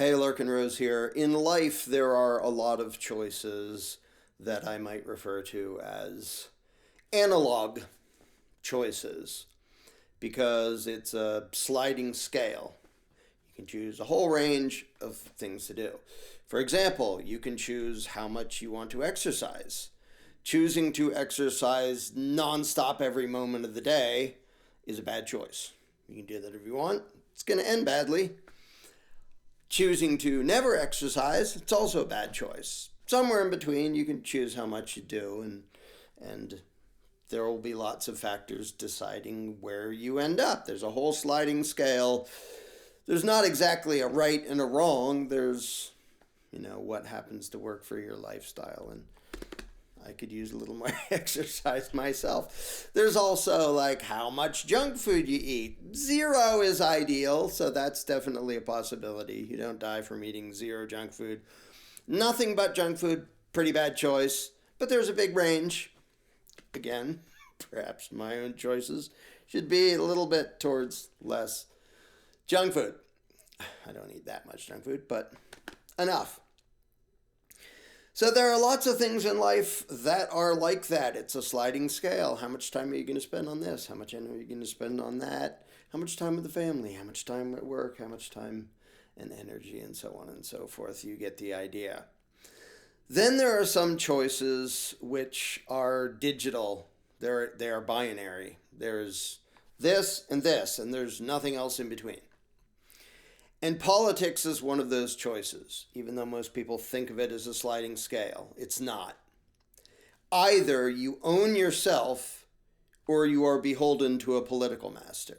Hey, Larken Rose here. In life, there are a lot of choices that I might refer to as analog choices because it's a sliding scale. You can choose a whole range of things to do. For example, you can choose how much you want to exercise. Choosing to exercise nonstop every moment of the day is a bad choice. You can do that if you want. It's going to end badly. Choosing to never exercise, it's also a bad choice. Somewhere in between, you can choose how much you do, and there will be lots of factors deciding where you end up. There's a whole sliding scale. There's not exactly a right and a wrong. There's, what happens to work for your lifestyle, and I could use a little more exercise myself. There's also how much junk food you eat. 0 is ideal, so that's definitely a possibility. You don't die from eating 0 junk food. Nothing but junk food, pretty bad choice. But there's a big range. Again, perhaps my own choices should be a little bit towards less junk food. I don't eat that much junk food, but enough. So there are lots of things in life that are like that. It's a sliding scale. How much time are you going to spend on this? How much time are you going to spend on that? How much time with the family? How much time at work? How much time and energy, and so on and so forth? You get the idea. Then there are some choices which are digital. They are binary. There's this, and there's nothing else in between. And politics is one of those choices, even though most people think of it as a sliding scale. It's not. Either you own yourself or you are beholden to a political master.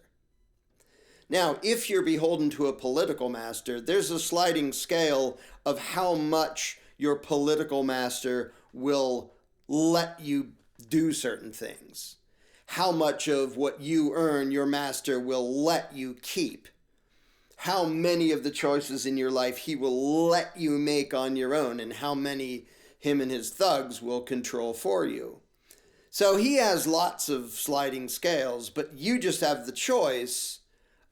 Now, if you're beholden to a political master, there's a sliding scale of how much your political master will let you do certain things. How much of what you earn your master will let you keep. How many of the choices in your life he will let you make on your own, and how many him and his thugs will control for you. So he has lots of sliding scales, but you just have the choice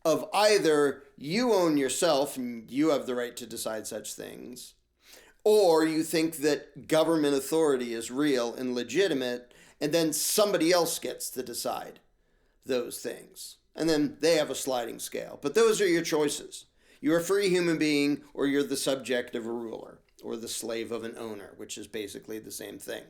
of either you own yourself and you have the right to decide such things, or you think that government authority is real and legitimate, and then somebody else gets to decide those things. And then they have a sliding scale. But those are your choices. You're a free human being, or you're the subject of a ruler, or the slave of an owner, which is basically the same thing.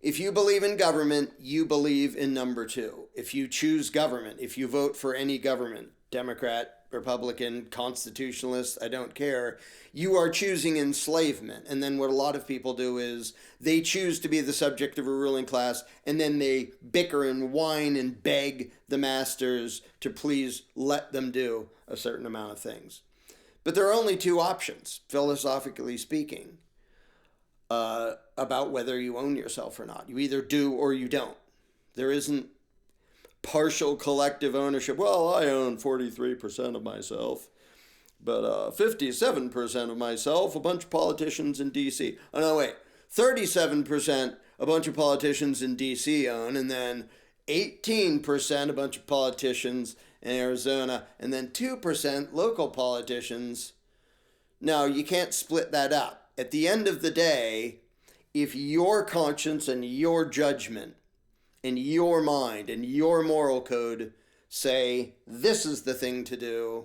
If you believe in government, you believe in number 2. If you choose government, if you vote for any government, Democrat, Republican, constitutionalist, I don't care, you are choosing enslavement. And then what a lot of people do is they choose to be the subject of a ruling class, and then they bicker and whine and beg the masters to please let them do a certain amount of things. But there are only 2 options, philosophically speaking, about whether you own yourself or not. You either do or you don't. There isn't partial collective ownership. Well, I own 43% of myself, but 57% of myself, a bunch of politicians in D.C. Oh, no, wait. 37% a bunch of politicians in D.C. own, and then 18% a bunch of politicians in Arizona, and then 2% local politicians. No, you can't split that up. At the end of the day, if your conscience and your judgment and your mind and your moral code say this is the thing to do,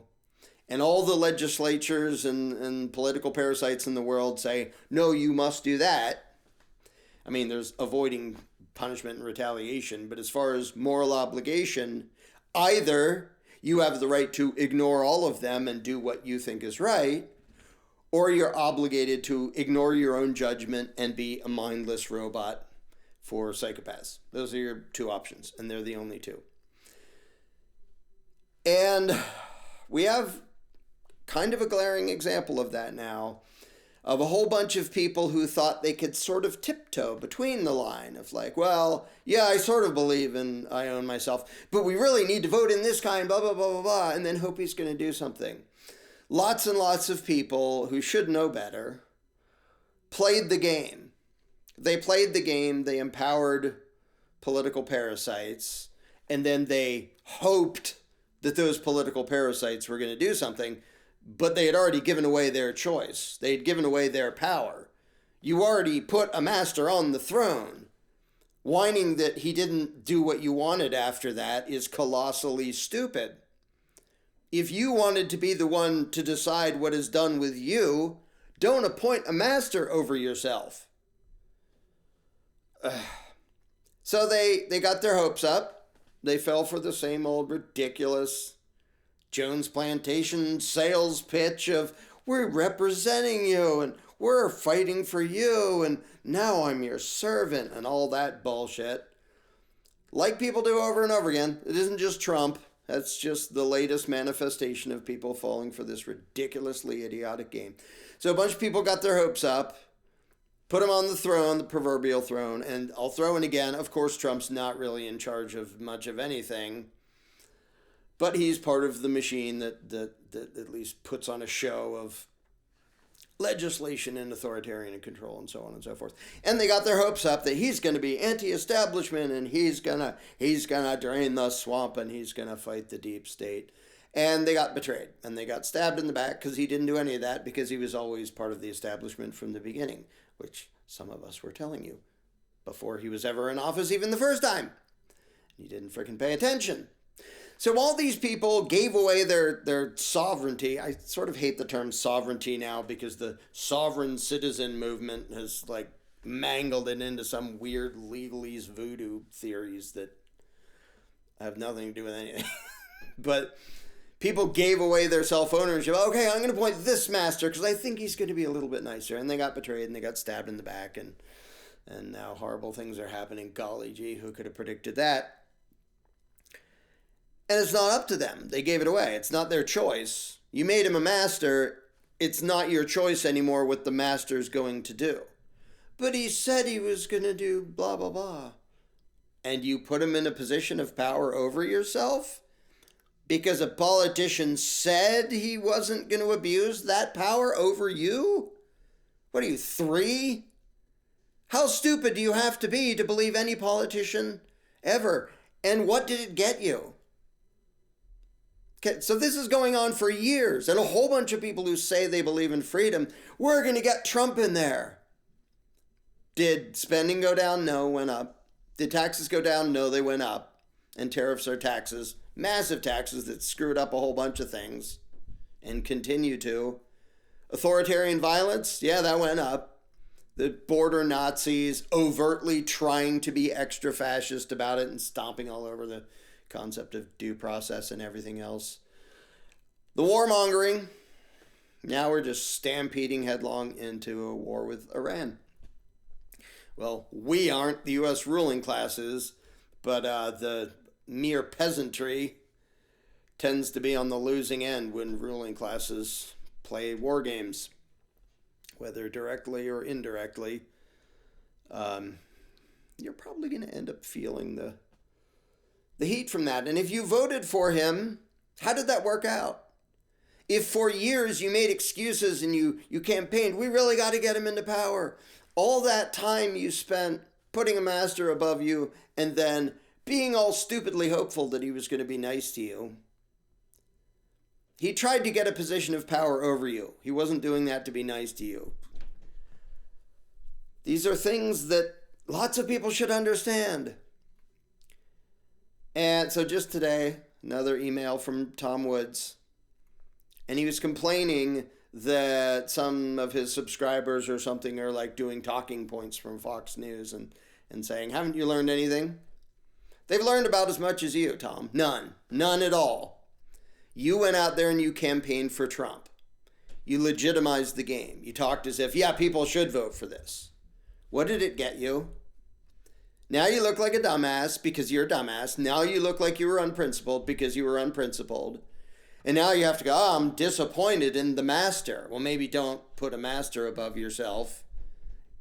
and all the legislatures and political parasites in the world say, no, you must do that. I mean, there's avoiding punishment and retaliation, but as far as moral obligation, either you have the right to ignore all of them and do what you think is right, or you're obligated to ignore your own judgment and be a mindless robot for psychopaths. Those are your 2 options, and they're the only 2. And we have kind of a glaring example of that now, of a whole bunch of people who thought they could sort of tiptoe between the line of well, yeah, I sort of believe in I own myself, but we really need to vote in this kind, blah, blah, blah, blah, blah, and then hope he's going to do something. Lots and lots of people who should know better played the game. They played the game, they empowered political parasites, and then they hoped that those political parasites were going to do something, but they had already given away their choice. They had given away their power. You already put a master on the throne. Whining that he didn't do what you wanted after that is colossally stupid. If you wanted to be the one to decide what is done with you, don't appoint a master over yourself. So they got their hopes up. They fell for the same old ridiculous Jones Plantation sales pitch of, we're representing you and we're fighting for you and now I'm your servant and all that bullshit. Like people do over and over again. It isn't just Trump. That's just the latest manifestation of people falling for this ridiculously idiotic game. So a bunch of people got their hopes up, put him on the throne, the proverbial throne, and I'll throw in again, of course, Trump's not really in charge of much of anything, but he's part of the machine that at least puts on a show of legislation and authoritarian control and so on and so forth. And they got their hopes up that he's going to be anti-establishment and he's gonna drain the swamp and he's going to fight the deep state. And they got betrayed and they got stabbed in the back because he didn't do any of that because he was always part of the establishment from the beginning, which some of us were telling you before he was ever in office even the first time. You didn't freaking pay attention. So all these people gave away their sovereignty. I sort of hate the term sovereignty now because the sovereign citizen movement has like mangled it into some weird legalese voodoo theories that have nothing to do with anything. But people gave away their self-ownership. Okay, I'm going to appoint this master because I think he's going to be a little bit nicer. And they got betrayed and they got stabbed in the back and now horrible things are happening. Golly gee, who could have predicted that? And it's not up to them. They gave it away. It's not their choice. You made him a master. It's not your choice anymore what the master's going to do. But he said he was going to do blah, blah, blah. And you put him in a position of power over yourself? Because a politician said he wasn't going to abuse that power over you? What are you, 3? How stupid do you have to be to believe any politician ever? And what did it get you? Okay, so this is going on for years, and a whole bunch of people who say they believe in freedom, we're going to get Trump in there. Did spending go down? No, went up. Did taxes go down? No, they went up. And tariffs are taxes, massive taxes that screwed up a whole bunch of things and continue to. Authoritarian violence? Yeah, that went up. The border Nazis overtly trying to be extra fascist about it and stomping all over the concept of due process and everything else. The warmongering, now we're just stampeding headlong into a war with Iran. Well, we aren't, the U.S. ruling classes, but the mere peasantry tends to be on the losing end when ruling classes play war games, whether directly or indirectly. You're probably going to end up feeling the heat from that. And if you voted for him, how did that work out? If for years you made excuses and you campaigned, we really got to get him into power. All that time you spent putting a master above you and then being all stupidly hopeful that he was going to be nice to you. He tried to get a position of power over you. He wasn't doing that to be nice to you. These are things that lots of people should understand. And so just today, another email from Tom Woods. And he was complaining that some of his subscribers or something are like doing talking points from Fox News and saying, haven't you learned anything? They've learned about as much as you, Tom. None. None at all. You went out there and you campaigned for Trump. You legitimized the game. You talked as if, yeah, people should vote for this. What did it get you? Now you look like a dumbass because you're a dumbass. Now you look like you were unprincipled because you were unprincipled. And now you have to go, oh, I'm disappointed in the master. Well, maybe don't put a master above yourself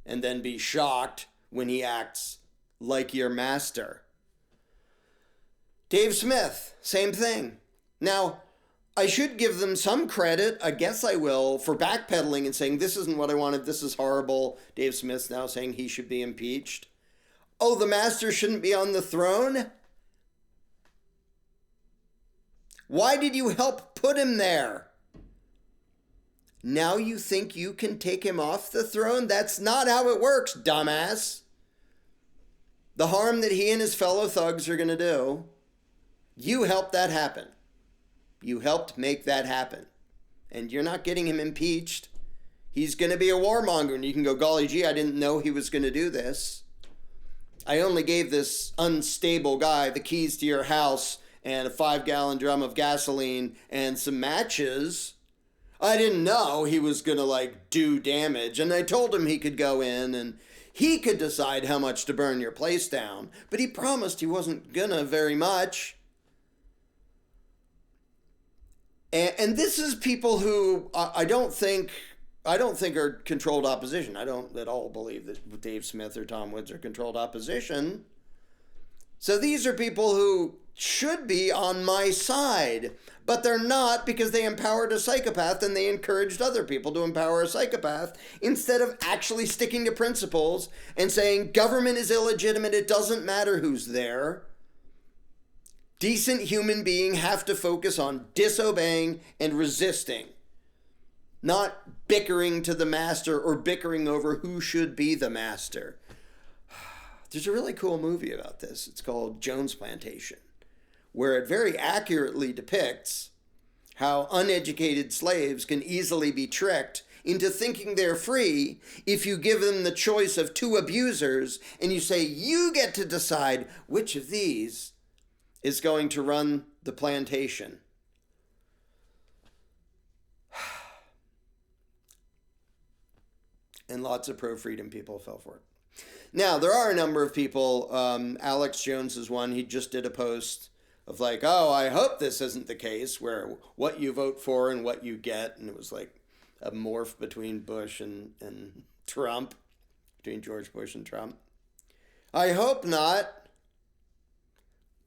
and then be shocked when he acts like your master. Dave Smith, same thing. Now, I should give them some credit, I guess I will, for backpedaling and saying, this isn't what I wanted, this is horrible. Dave Smith's now saying he should be impeached. Oh, the master shouldn't be on the throne? Why did you help put him there? Now you think you can take him off the throne? That's not how it works, dumbass. The harm that he and his fellow thugs are going to do, you helped that happen. You helped make that happen. And you're not getting him impeached. He's going to be a warmonger, and you can go, golly gee, I didn't know he was going to do this. I only gave this unstable guy the keys to your house and a 5-gallon drum of gasoline and some matches. I didn't know he was going to do damage. And I told him he could go in and he could decide how much to burn your place down. But he promised he wasn't gonna very much. And this is people who I don't think are controlled opposition. I don't at all believe that Dave Smith or Tom Woods are controlled opposition. So these are people who should be on my side, but they're not, because they empowered a psychopath and they encouraged other people to empower a psychopath instead of actually sticking to principles and saying government is illegitimate, it doesn't matter who's there. Decent human beings have to focus on disobeying and resisting, not bickering to the master or bickering over who should be the master. There's a really cool movie about this. It's called Jones Plantation, where it very accurately depicts how uneducated slaves can easily be tricked into thinking they're free if you give them the choice of 2 abusers and you say, you get to decide which of these is going to run the plantation. And lots of pro-freedom people fell for it. Now, there are a number of people, Alex Jones is one, he just did a post of oh, I hope this isn't the case, where what you vote for and what you get, and it was a morph between Bush and Trump, between George Bush and Trump. I hope not.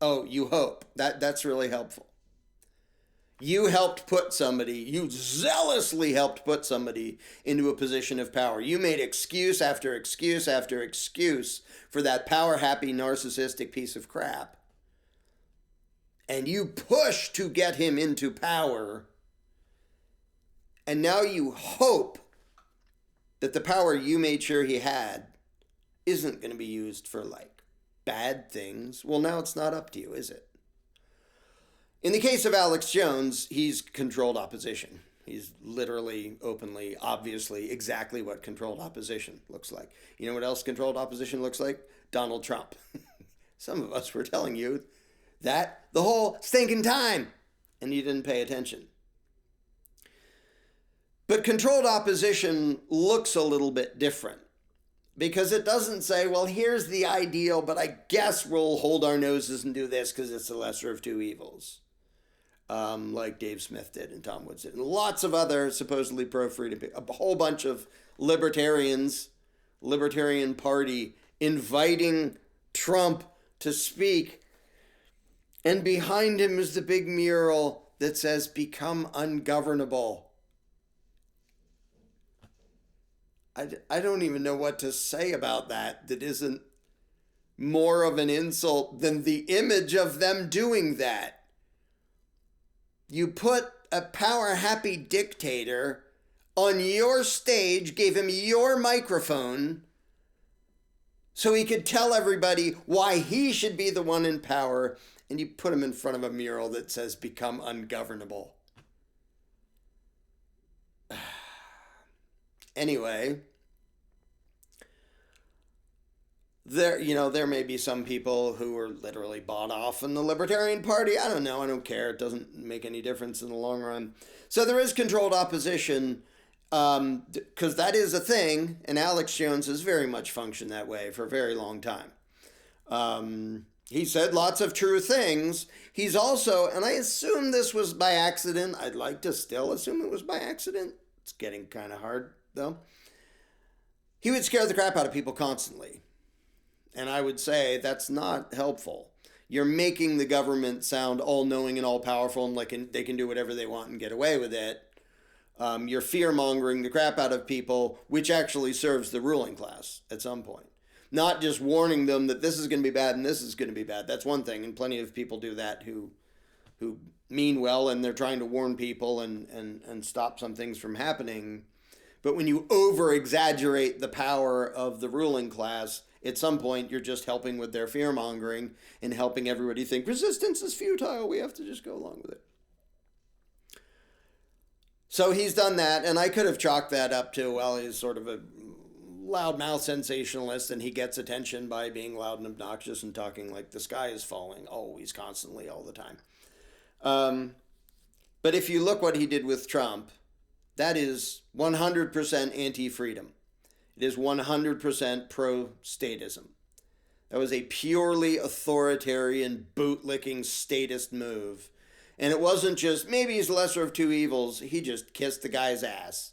Oh, you hope. That's really helpful. You zealously helped put somebody into a position of power. You made excuse after excuse after excuse for that power-happy, narcissistic piece of crap. And you pushed to get him into power. And now you hope that the power you made sure he had isn't going to be used for bad things. Well, now it's not up to you, is it? In the case of Alex Jones, he's controlled opposition. He's literally, openly, obviously, exactly what controlled opposition looks like. You know what else controlled opposition looks like? Donald Trump. Some of us were telling you that the whole stinking time, and you didn't pay attention. But controlled opposition looks a little bit different, because it doesn't say, well, here's the ideal, but I guess we'll hold our noses and do this because it's the lesser of 2 evils. Like Dave Smith did and Tom Woods did. And lots of other supposedly pro-freedom people. A whole bunch of libertarians, Libertarian Party, inviting Trump to speak. And behind him is the big mural that says, become ungovernable. I don't even know what to say about that isn't more of an insult than the image of them doing that. You put a power-happy dictator on your stage, gave him your microphone so he could tell everybody why he should be the one in power, and you put him in front of a mural that says, become ungovernable. Anyway, there may be some people who are literally bought off in the Libertarian Party. I don't know. I don't care. It doesn't make any difference in the long run. So there is controlled opposition, because that is a thing, and Alex Jones has very much functioned that way for a very long time. He said lots of true things. He's also, and I assume this was by accident. I'd like to still assume it was by accident. It's getting kind of hard, though. He would scare the crap out of people constantly. And I would say that's not helpful. You're making the government sound all-knowing and all-powerful and they can do whatever they want and get away with it. You're fear-mongering the crap out of people, which actually serves the ruling class at some point. Not just warning them that this is going to be bad and this is going to be bad. That's one thing, and plenty of people do that who mean well and they're trying to warn people and stop some things from happening. But when you over-exaggerate the power of the ruling class, at some point you're just helping with their fear-mongering and helping everybody think resistance is futile. We have to just go along with it. So he's done that, and I could have chalked that up to, well, he's sort of a loudmouth sensationalist and he gets attention by being loud and obnoxious and talking like the sky is falling always, constantly, all the time. But if you look what he did with Trump, that is 100% anti-freedom. It is 100% pro-statism. That was a purely authoritarian, bootlicking statist move. And it wasn't just, maybe he's the lesser of two evils, he just kissed the guy's ass.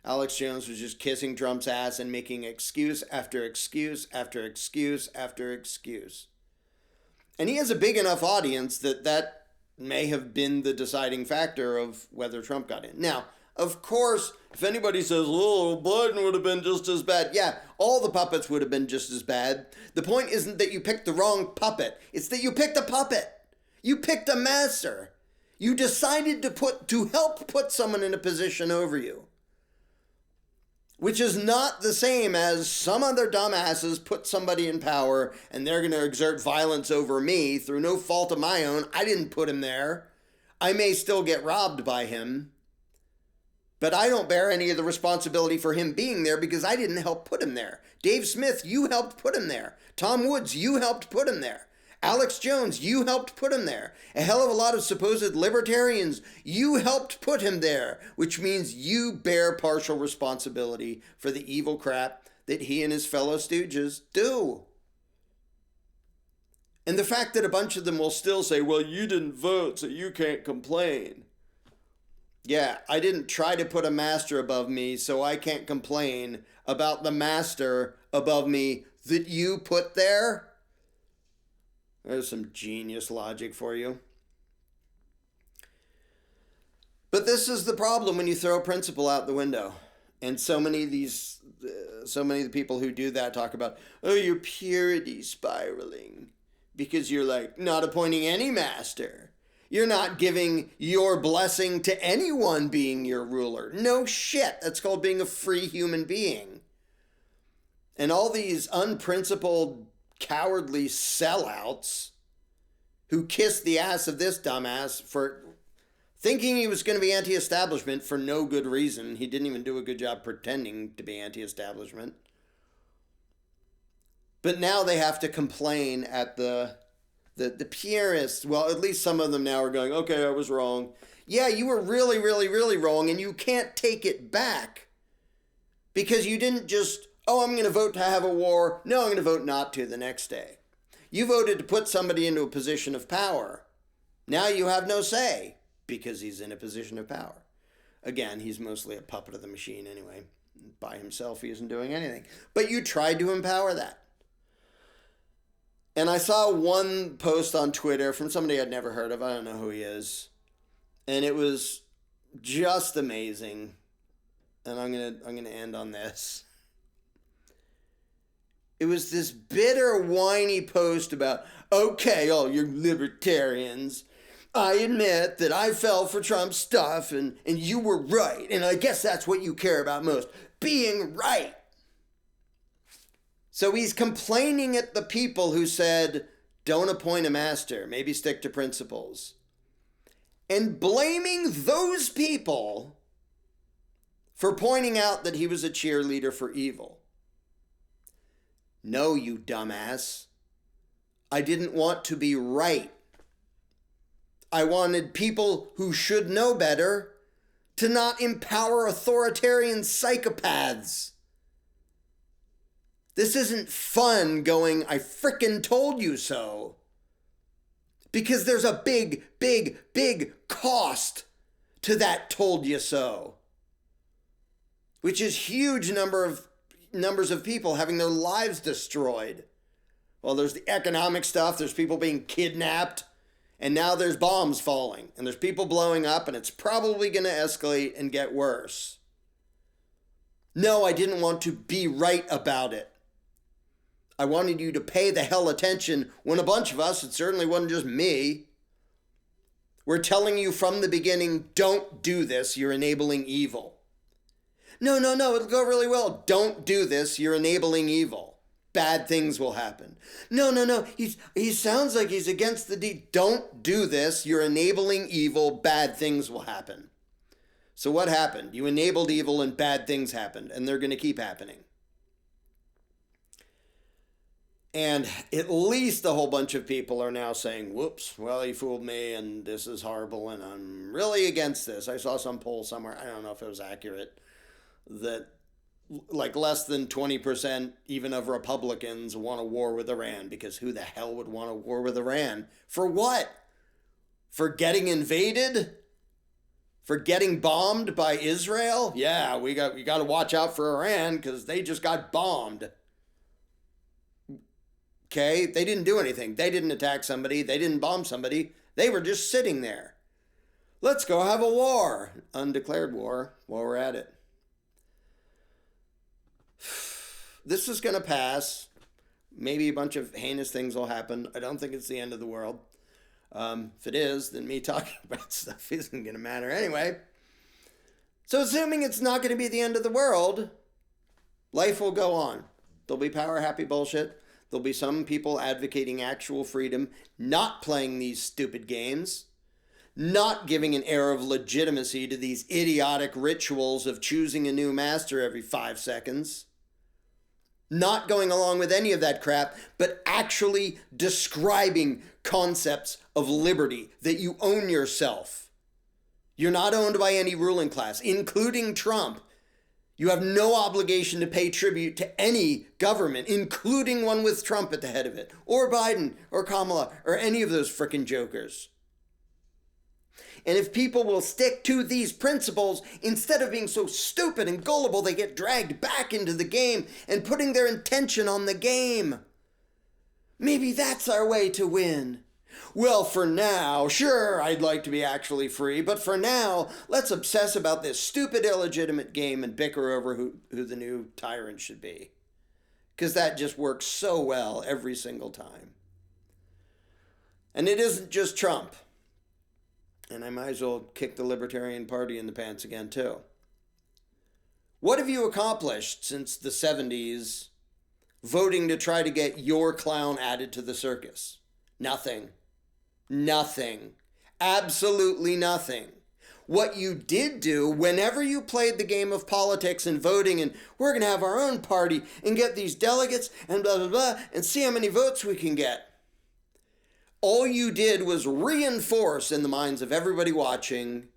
Alex Jones was just kissing Trump's ass and making excuse after excuse after excuse after excuse. And he has a big enough audience that may have been the deciding factor of whether Trump got in. Now, of course, if anybody says, oh, Biden would have been just as bad, yeah, all the puppets would have been just as bad. The point isn't that you picked the wrong puppet. It's that you picked a puppet. You picked a master. You decided to help put someone in a position over you. Which is not the same as some other dumbasses put somebody in power and they're going to exert violence over me through no fault of my own. I didn't put him there. I may still get robbed by him, but I don't bear any of the responsibility for him being there because I didn't help put him there. Dave Smith, you helped put him there. Tom Woods, you helped put him there. Alex Jones, you helped put him there. A hell of a lot of supposed libertarians, you helped put him there, which means you bear partial responsibility for the evil crap that he and his fellow stooges do. And the fact that a bunch of them will still say, well, you didn't vote, so you can't complain. Yeah, I didn't try to put a master above me, so I can't complain about the master above me that you put there. There's some genius logic for you. But this is the problem when you throw principle out the window. And so many of the people who do that talk about, oh, you're purity spiraling. Because you're like not appointing any master. You're not giving your blessing to anyone being your ruler. No shit. That's called being a free human being. And all these unprincipled, cowardly sellouts who kissed the ass of this dumbass for thinking he was going to be anti-establishment for no good reason. He didn't even do a good job pretending to be anti-establishment. But now they have to complain at the purists. Well, at least some of them now are going, okay, I was wrong. Yeah, you were really, really, really wrong, and you can't take it back because you didn't just, oh, I'm going to vote to have a war. No, I'm going to vote not to the next day. You voted to put somebody into a position of power. Now you have no say because he's in a position of power. Again, he's mostly a puppet of the machine anyway. By himself, he isn't doing anything. But you tried to empower that. And I saw one post on Twitter from somebody I'd never heard of. I don't know who he is. And it was just amazing. And I'm gonna end on this. It was this bitter, whiny post about, okay, all you libertarians, I admit that I fell for Trump's stuff and you were right. And I guess that's what you care about most, being right. So he's complaining at the people who said, don't appoint a master, maybe stick to principles. And blaming those people for pointing out that he was a cheerleader for evil. No, you dumbass. I didn't want to be right. I wanted people who should know better to not empower authoritarian psychopaths. This isn't fun going, I frickin' told you so. Because there's a big, big, big cost to that told you so. Which is huge numbers of people having their lives destroyed. Well, there's the economic stuff, there's people being kidnapped, and now there's bombs falling, and there's people blowing up, and it's probably going to escalate and get worse. No, I didn't want to be right about it. I wanted you to pay the hell attention when a bunch of us, it certainly wasn't just me, We're telling you from the beginning, don't do this, you're enabling evil. No, it'll go really well. Don't do this, you're enabling evil. Bad things will happen. No, he sounds like he's against the deed. Don't do this, you're enabling evil, bad things will happen. So what happened? You enabled evil and bad things happened, and they're going to keep happening. And at least a whole bunch of people are now saying, whoops, well, he fooled me and this is horrible and I'm really against this. I saw some poll somewhere, I don't know if it was accurate, that like less than 20% even of Republicans want a war with Iran, because who the hell would want a war with Iran? For what? For getting invaded? For getting bombed by Israel? Yeah, we got to watch out for Iran because they just got bombed. Okay, they didn't do anything. They didn't attack somebody. They didn't bomb somebody. They were just sitting there. Let's go have a war. Undeclared war while we're at it. This is going to pass. Maybe a bunch of heinous things will happen. I don't think it's the end of the world. If it is, then me talking about stuff isn't going to matter anyway. So assuming it's not going to be the end of the world, life will go on. There'll be power-happy bullshit. There'll be some people advocating actual freedom, not playing these stupid games, not giving an air of legitimacy to these idiotic rituals of choosing a new master every 5 seconds, not going along with any of that crap, but actually describing concepts of liberty, that you own yourself. You're not owned by any ruling class, including Trump. You have no obligation to pay tribute to any government, including one with Trump at the head of it, or Biden, or Kamala, or any of those frickin' jokers. And if people will stick to these principles, instead of being so stupid and gullible, they get dragged back into the game and putting their intention on the game. Maybe that's our way to win. Well, for now, sure, I'd like to be actually free, but for now, let's obsess about this stupid, illegitimate game and bicker over who the new tyrant should be. Because that just works so well every single time. And it isn't just Trump. And I might as well kick the Libertarian Party in the pants again, too. What have you accomplished since the 70s voting to try to get your clown added to the circus? Nothing. Nothing. Absolutely nothing. What you did do whenever you played the game of politics and voting and we're going to have our own party and get these delegates and blah, blah, blah, and see how many votes we can get. All you did was reinforce in the minds of everybody watching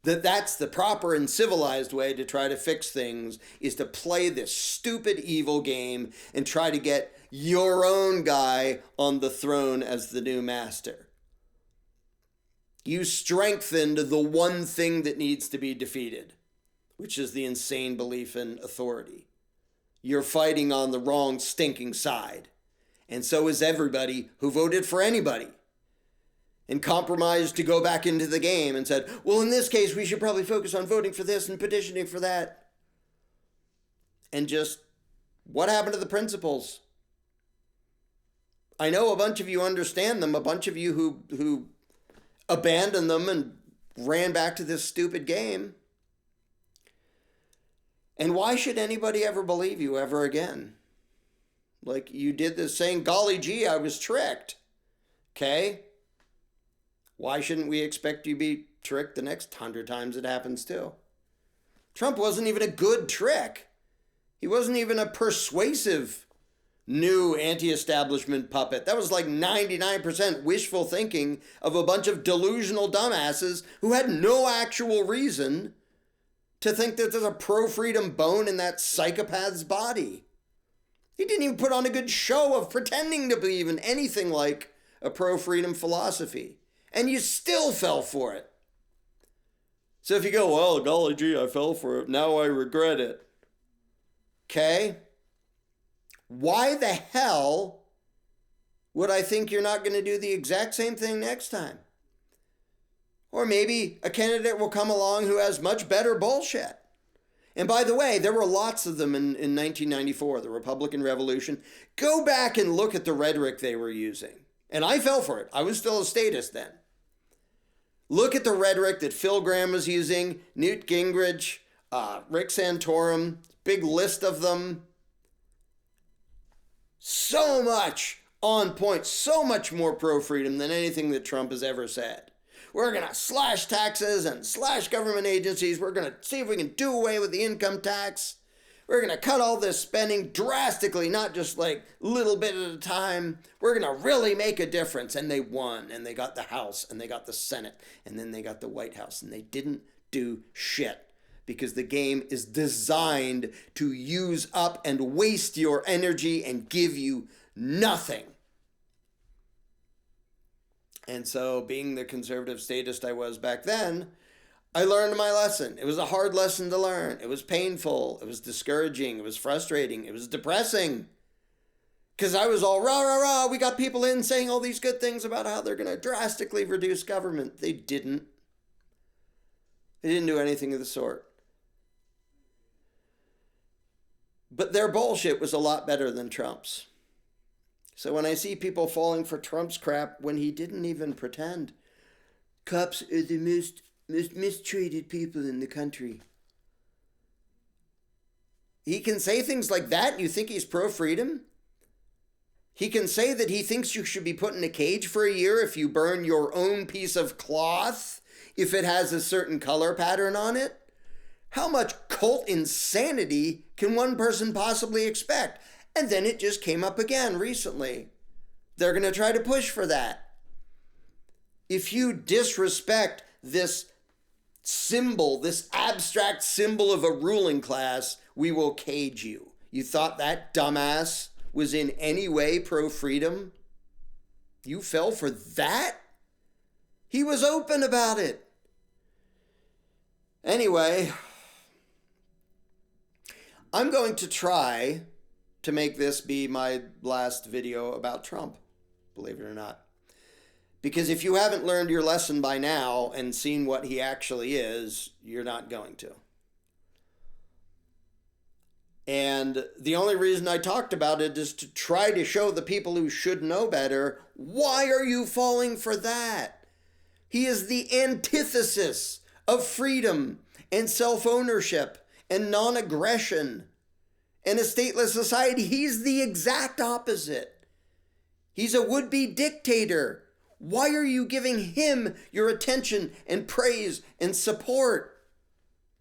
that that's the proper and civilized way to try to fix things, is to play this stupid evil game and try to get your own guy on the throne as the new master. You strengthened the one thing that needs to be defeated, which is the insane belief in authority. You're fighting on the wrong stinking side. And so is everybody who voted for anybody and compromised to go back into the game and said, well, in this case, we should probably focus on voting for this and petitioning for that. And just, what happened to the principles? I know a bunch of you understand them, a bunch of you who abandoned them and ran back to this stupid game. And why should anybody ever believe you ever again? Like you did this saying, golly gee, I was tricked. Okay? Why shouldn't we expect you to be tricked the next 100 times it happens too? Trump wasn't even a good trick. He wasn't even a persuasive new anti-establishment puppet. That was like 99% wishful thinking of a bunch of delusional dumbasses who had no actual reason to think that there's a pro-freedom bone in that psychopath's body. He didn't even put on a good show of pretending to believe in anything like a pro-freedom philosophy. And you still fell for it. So if you go, well, golly gee, I fell for it, now I regret it. Okay? Why the hell would I think you're not going to do the exact same thing next time? Or maybe a candidate will come along who has much better bullshit. And by the way, there were lots of them in 1994, the Republican Revolution. Go back and look at the rhetoric they were using. And I fell for it. I was still a statist then. Look at the rhetoric that Phil Gramm was using, Newt Gingrich, Rick Santorum, big list of them. So much on point, so much more pro-freedom than anything that Trump has ever said. We're going to slash taxes and slash government agencies. We're going to see if we can do away with the income tax. We're going to cut all this spending drastically, not just like a little bit at a time. We're going to really make a difference. And they won, and they got the House, and they got the Senate, and then they got the White House, and they didn't do shit because the game is designed to use up and waste your energy and give you nothing. And so, being the conservative statist I was back then, I learned my lesson. It was a hard lesson to learn. It was painful. It was discouraging. It was frustrating. It was depressing. Because I was all rah, rah, rah. We got people in saying all these good things about how they're going to drastically reduce government. They didn't. They didn't do anything of the sort. But their bullshit was a lot better than Trump's. So when I see people falling for Trump's crap when he didn't even pretend, cops are the most mistreated people in the country. He can say things like that and you think he's pro-freedom? He can say that he thinks you should be put in a cage for a year if you burn your own piece of cloth, if it has a certain color pattern on it? How much cult insanity can one person possibly expect? And then it just came up again recently. They're going to try to push for that. If you disrespect this symbol, this abstract symbol of a ruling class, we will cage you. You thought that dumbass was in any way pro-freedom? You fell for that? He was open about it. Anyway, I'm going to try to make this be my last video about Trump, believe it or not. Because if you haven't learned your lesson by now and seen what he actually is, you're not going to. And the only reason I talked about it is to try to show the people who should know better, why are you falling for that? He is the antithesis of freedom and self-ownership and non-aggression and a stateless society. He's the exact opposite. He's a would-be dictator. Why are you giving him your attention and praise and support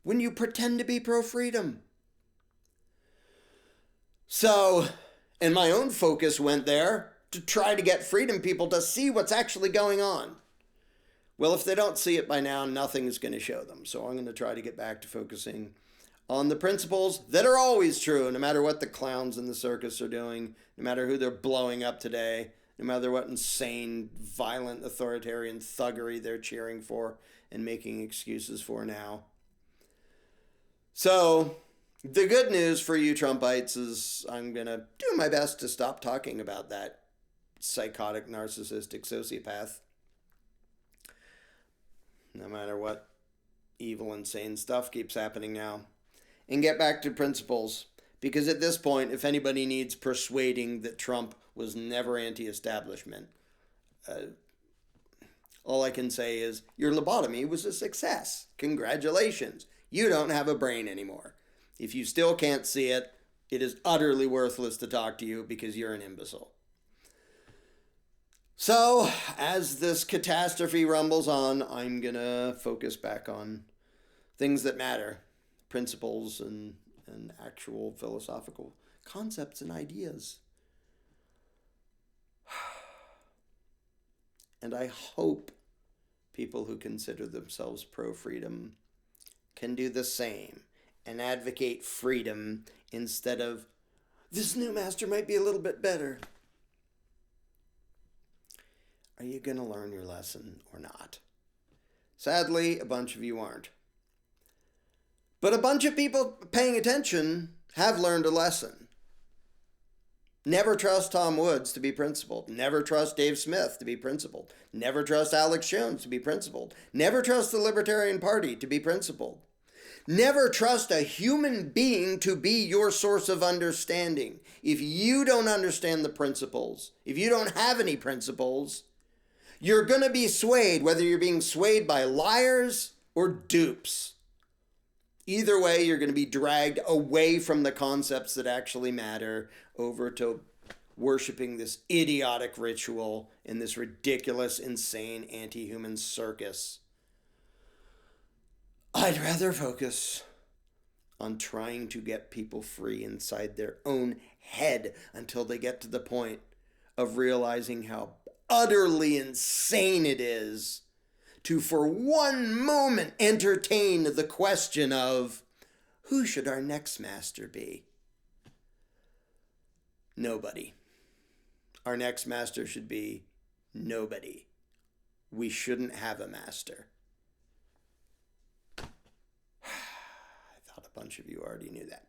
when you pretend to be pro-freedom? So, and my own focus went there to try to get freedom people to see what's actually going on. Well, if they don't see it by now, nothing's going to show them. So I'm going to try to get back to focusing on the principles that are always true, no matter what the clowns in the circus are doing, no matter who they're blowing up today, no matter what insane, violent, authoritarian thuggery they're cheering for and making excuses for now. So, the good news for you Trumpites is I'm going to do my best to stop talking about that psychotic, narcissistic sociopath. No matter what evil, insane stuff keeps happening now. And get back to principles. Because at this point, if anybody needs persuading that Trump was never anti-establishment, all I can say is your lobotomy was a success. Congratulations. You don't have a brain anymore. If you still can't see it, it is utterly worthless to talk to you because you're an imbecile. So, as this catastrophe rumbles on, I'm going to focus back on things that matter, principles and actual philosophical concepts and ideas. And I hope people who consider themselves pro-freedom can do the same and advocate freedom instead of, this new master might be a little bit better. Are you going to learn your lesson or not? Sadly, a bunch of you aren't. But a bunch of people paying attention have learned a lesson. Never trust Tom Woods to be principled. Never trust Dave Smith to be principled. Never trust Alex Jones to be principled. Never trust the Libertarian Party to be principled. Never trust a human being to be your source of understanding. If you don't understand the principles, if you don't have any principles, You're going to be swayed, whether you're being swayed by liars or dupes. Either way, you're going to be dragged away from the concepts that actually matter over to worshiping this idiotic ritual in this ridiculous, insane, anti-human circus. I'd rather focus on trying to get people free inside their own head until they get to the point of realizing how utterly insane it is to, for one moment, entertain the question of, who should our next master be? Nobody. Our next master should be nobody. We shouldn't have a master. I thought a bunch of you already knew that.